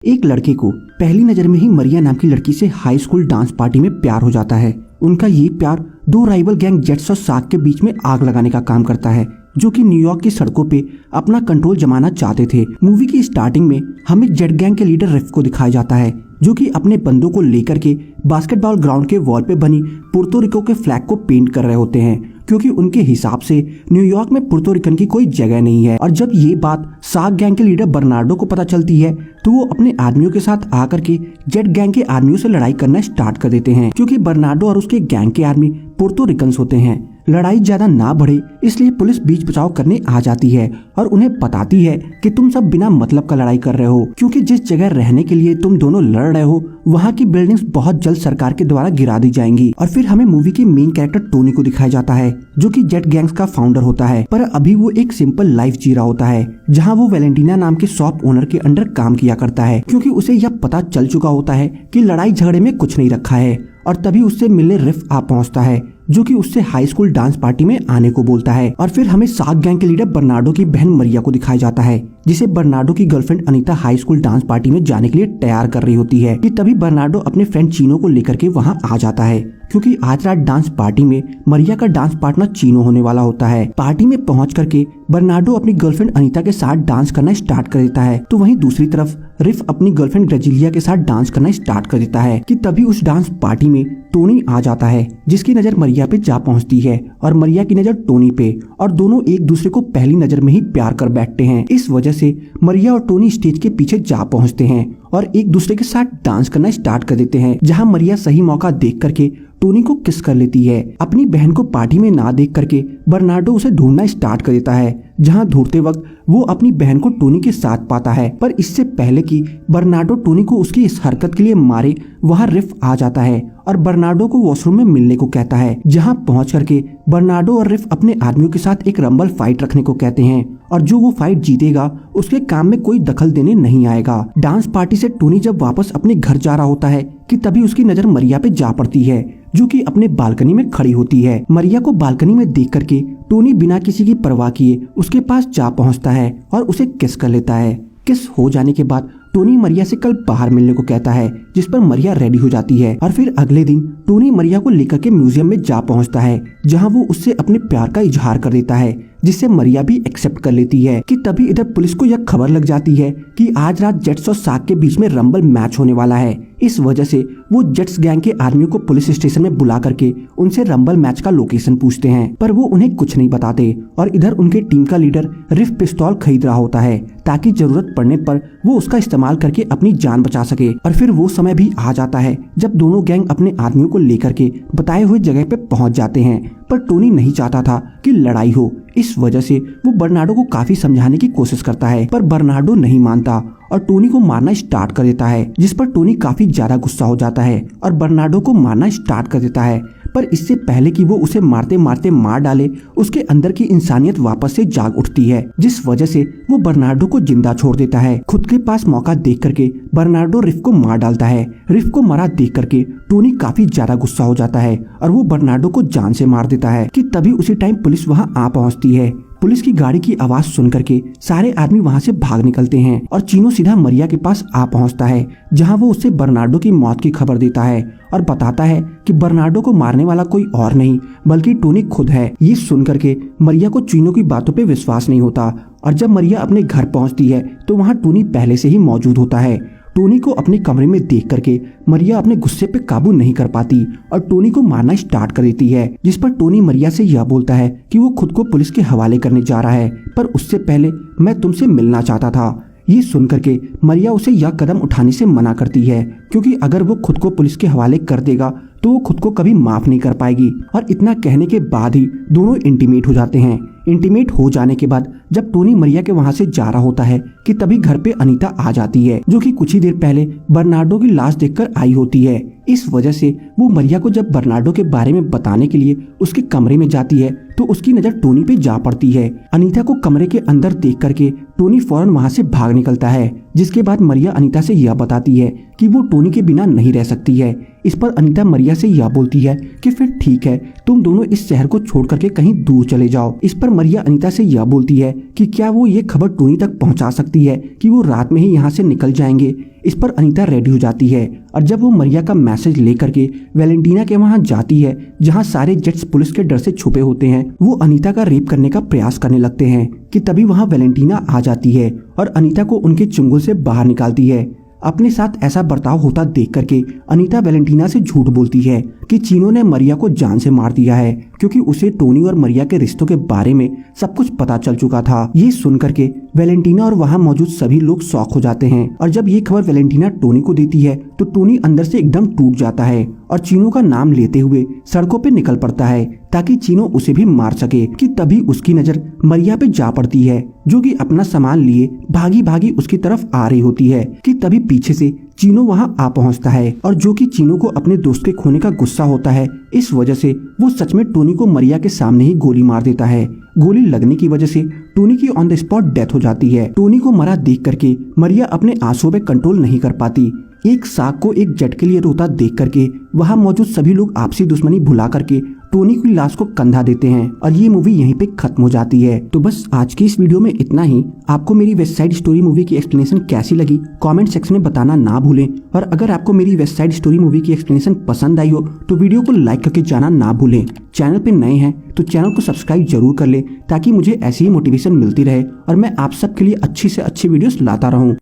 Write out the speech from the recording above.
एक लड़के को पहली नजर में ही मरिया नाम की लड़की से हाई स्कूल डांस पार्टी में प्यार हो जाता है। उनका ये प्यार दो राइवल गैंग जेट्स और साग के बीच में आग लगाने का काम करता है, जो कि न्यूयॉर्क की सड़कों पे अपना कंट्रोल जमाना चाहते थे। मूवी की स्टार्टिंग में हमें जेट गैंग के लीडर रिफ को दिखाया जाता है, जो कि अपने बंदों को लेकर के बास्केटबॉल ग्राउंड के वॉल पे बनी पुर्तो रिको के फ्लैग को पेंट कर रहे होते हैं, क्योंकि उनके हिसाब से न्यूयॉर्क में पुर्तो रिकन की कोई जगह नहीं है। और जब ये बात साग गैंग के लीडर बर्नार्डो को पता चलती है तो वो अपने आदमियों के साथ आकर के जेट गैंग के आदमियों से लड़ाई करना स्टार्ट कर देते हैं, क्योंकि बर्नार्डो और उसके गैंग के आदमी पुर्तो रिकन्स होते हैं। लड़ाई ज्यादा ना बढ़े इसलिए पुलिस बीच बचाव करने आ जाती है और उन्हें बताती है कि तुम सब बिना मतलब का लड़ाई कर रहे हो, क्योंकि जिस जगह रहने के लिए तुम दोनों लड़ रहे हो वहाँ की बिल्डिंग्स बहुत जल्द सरकार के द्वारा गिरा दी जाएंगी। और फिर हमें मूवी के मेन कैरेक्टर टोनी को दिखाया जाता है, जो कि जेट गैंग्स का फाउंडर होता है, पर अभी वो एक सिंपल लाइफ जी रहा होता है, जहाँ वो वैलेंटीना नाम के शॉप ओनर के अंडर काम किया करता है, क्योंकि उसे यह पता चल चुका होता है कि लड़ाई झगड़े में कुछ नहीं रखा है। और तभी उससे मिलने रिफ आ पहुंचता है, जो कि उससे हाई स्कूल डांस पार्टी में आने को बोलता है। और फिर हमें साग गैंग के लीडर बर्नार्डो की बहन मरिया को दिखाया जाता है, जिसे बर्नार्डो की girlfriend Anita high school dance party में जाने के लिए तैयार कर रही होती है। कि तभी बर्नार्डो अपने फ्रेंड चीनो को लेकर के वहाँ आ जाता है, क्योंकि आज रात डांस पार्टी में मरिया का डांस पार्टनर चीनो होने वाला होता है। पार्टी में पहुंच करके बर्नार्डो अपनी गर्लफ्रेंड अनीता के साथ डांस करना स्टार्ट कर देता है, तो वहीं दूसरी तरफ रिफ अपनी गर्लफ्रेंड ग्रेजिलिया के साथ डांस करना स्टार्ट कर देता है। कि तभी उस डांस पार्टी में टोनी आ जाता है, जिसकी नजर मरिया पे जा पहुंचती है और मरिया की नजर टोनी पे, और दोनों एक दूसरे को पहली नजर में ही प्यार कर बैठते हैं। इस वजह से मरिया और टोनी स्टेज के पीछे जा पहुंचते हैं और एक दूसरे के साथ डांस करना स्टार्ट कर देते हैं, जहां मरिया सही मौका देख करके टोनी को किस कर लेती है। अपनी बहन को पार्टी में ना देख करके बर्नार्डो उसे ढूंढना स्टार्ट कर देता है, जहां ढूंढते वक्त वो अपनी बहन को टोनी के साथ पाता है। पर इससे पहले कि बर्नार्डो टोनी को उसकी इस हरकत के लिए मारे, वहां रिफ आ जाता है और बर्नार्डो को वॉशरूम में मिलने को कहता है, जहां पहुंच करके बर्नार्डो और रिफ अपने आदमियों के साथ एक रंबल फाइट रखने को कहते हैं, और जो वो फाइट जीतेगा उसके काम में कोई दखल देने नहीं आएगा। डांस पार्टी से टोनी जब वापस अपने घर जा रहा होता है कि तभी उसकी नजर मरिया पे जा पड़ती है, जो कि अपने बालकनी में खड़ी होती है। मरिया को बालकनी में देख करके टोनी बिना किसी की परवाह किए उसके पास जा पहुंचता है और उसे किस कर लेता है। किस हो जाने के बाद टोनी मरिया से कल बाहर मिलने को कहता है, जिस पर मरिया रेडी हो जाती है। और फिर अगले दिन टोनी मरिया को लेकर के म्यूजियम में जा पहुंचता है, जहां वो उससे अपने प्यार का इजहार कर देता है, जिससे मरिया भी एक्सेप्ट कर लेती है। कि तभी इधर पुलिस को यह खबर लग जाती है कि आज रात जेट्स और साग के बीच में रंबल मैच होने वाला है। इस वजह से वो जेट्स गैंग के आदमियों को पुलिस स्टेशन में बुला करके उनसे रंबल मैच का लोकेशन पूछते हैं, पर वो उन्हें कुछ नहीं बताते। और इधर उनके टीम का लीडर रिफ पिस्तौल खरीद रहा होता है, ताकि जरूरत पड़ने पर वो उसका इस्तेमाल करके अपनी जान बचा सके। और फिर वो समय भी आ जाता है जब दोनों गैंग अपने आदमियों को लेकर के बताए हुए जगह पे पहुंच जाते हैं, पर टोनी नहीं चाहता था कि लड़ाई हो। इस वजह से वो बर्नार्डो को काफी समझाने की कोशिश करता है, पर बर्नार्डो नहीं मानता और टोनी को मारना स्टार्ट कर देता है, जिस पर टोनी काफी ज्यादा गुस्सा हो जाता है और बर्नार्डो को मारना स्टार्ट कर देता है। पर इससे पहले कि वो उसे मारते मारते मार डाले, उसके अंदर की इंसानियत वापस से जाग उठती है, जिस वजह से वो बर्नार्डो को जिंदा छोड़ देता है। खुद के पास मौका देख करके बर्नार्डो रिफ को मार डालता है। रिफ को मरा देख करके टोनी काफी ज्यादा गुस्सा हो जाता है और वो बर्नार्डो को जान से मार देता है। कि तभी उसी टाइम पुलिस वहां आ पहुंचती है। पुलिस की गाड़ी की आवाज सुन करके सारे आदमी वहां से भाग निकलते हैं और चीनो सीधा मरिया के पास आ पहुंचता है, जहां वो उससे बर्नार्डो की मौत की खबर देता है और बताता है कि बर्नार्डो को मारने वाला कोई और नहीं बल्कि टोनी खुद है। ये सुन करके मरिया को चीनो की बातों पे विश्वास नहीं होता, और जब मरिया अपने घर पहुंचती है तो वहां टोनी पहले से ही मौजूद होता है। टोनी को अपने कमरे में देख करके मरिया अपने गुस्से पे काबू नहीं कर पाती और टोनी को मारना स्टार्ट कर देती है, जिस पर टोनी मरिया से यह बोलता है कि वो खुद को पुलिस के हवाले करने जा रहा है, पर उससे पहले मैं तुमसे मिलना चाहता था। ये सुन करके मरिया उसे यह कदम उठाने से मना करती है, क्योंकि अगर वो खुद को पुलिस के हवाले कर देगा तो वो खुद को कभी माफ नहीं कर पाएगी। और इतना कहने के बाद ही दोनों इंटीमेट हो जाते हैं। इंटीमेट हो जाने के बाद जब टोनी मरिया के वहां से जा रहा होता है कि तभी घर पे अनीता आ जाती है, जो कि कुछ ही देर पहले बर्नार्डो की लाश देखकर आई होती है। इस वजह से वो मरिया को जब बर्नार्डो के बारे में बताने के लिए उसके कमरे में जाती है तो उसकी नजर टोनी पे जा पड़ती है। अनीता को कमरे के अंदर देख करके टोनी फौरन वहाँ से भाग निकलता है, जिसके बाद मरिया अनीता से यह बताती है कि वो टोनी के बिना नहीं रह सकती है। इस पर अनीता मरिया से यह बोलती है कि फिर ठीक है, तुम दोनों इस शहर को छोड़ करके कहीं दूर चले जाओ। इस पर मरिया अनीता से यह बोलती है कि क्या वो ये खबर टोनी तक पहुंचा सकती है कि वो रात में ही यहाँ से निकल जाएंगे। इस पर अनीता रेडी हो जाती है और जब वो मरिया का मैसेज लेकर के वैलेंटीना के वहाँ जाती है, जहाँ सारे जेट्स पुलिस के डर से छुपे होते हैं, वो अनीता का रेप करने का प्रयास करने लगते हैं कि तभी वहाँ वैलेंटीना आ जाती है और अनीता को उनके चुंगल से बाहर निकालती है। अपने साथ ऐसा बर्ताव होता देख करके अनीता वैलेंटीना से झूठ बोलती है कि चीनो ने मरिया को जान से मार दिया है, क्योंकि उसे टोनी और मरिया के रिश्तों के बारे में सब कुछ पता चल चुका था। ये सुन करके वैलेंटीना और वहाँ मौजूद सभी लोग शॉक हो जाते हैं और जब ये खबर वैलेंटीना टोनी को देती है तो टोनी अंदर से एकदम टूट जाता है और चीनो का नाम लेते हुए सड़कों पे निकल पड़ता है ताकि चीनो उसे भी मार सके। कि तभी उसकी नजर मरिया पे जा पड़ती है, जो कि अपना सामान लिए भागी भागी उसकी तरफ आ रही होती है। कि तभी पीछे से चीनो वहाँ आ पहुँचता है और जो कि चीनो को अपने दोस्त के खोने का गुस्सा होता है, इस वजह से वो सच में टोनी को मरिया के सामने ही गोली मार देता है। गोली लगने की वजह से टोनी की ऑन द स्पॉट डेथ हो जाती है। टोनी को मरा देख करके मरिया अपने आंसुओं पे कंट्रोल नहीं कर पाती। एक साग को एक जट के लिए रोता देख करके वहाँ मौजूद सभी लोग आपसी दुश्मनी भुला करके टोनी की लाश को कंधा देते हैं और ये मूवी यहीं पे खत्म हो जाती है। तो बस आज की इस वीडियो में इतना ही। आपको मेरी वेस्ट साइड स्टोरी मूवी की एक्सप्लेनेशन कैसी लगी कमेंट सेक्शन में बताना ना भूलें, और अगर आपको मेरी वेस्ट साइड स्टोरी मूवी की एक्सप्लेनेशन पसंद आई हो तो वीडियो को लाइक करके जाना ना भूलें। चैनल पे नए हैं तो चैनल को सब्सक्राइब जरूर कर ले ताकि मुझे ऐसी ही मोटिवेशन मिलती रहे और मैं आप सबके लिए अच्छी से अच्छी वीडियोस लाता रहूं।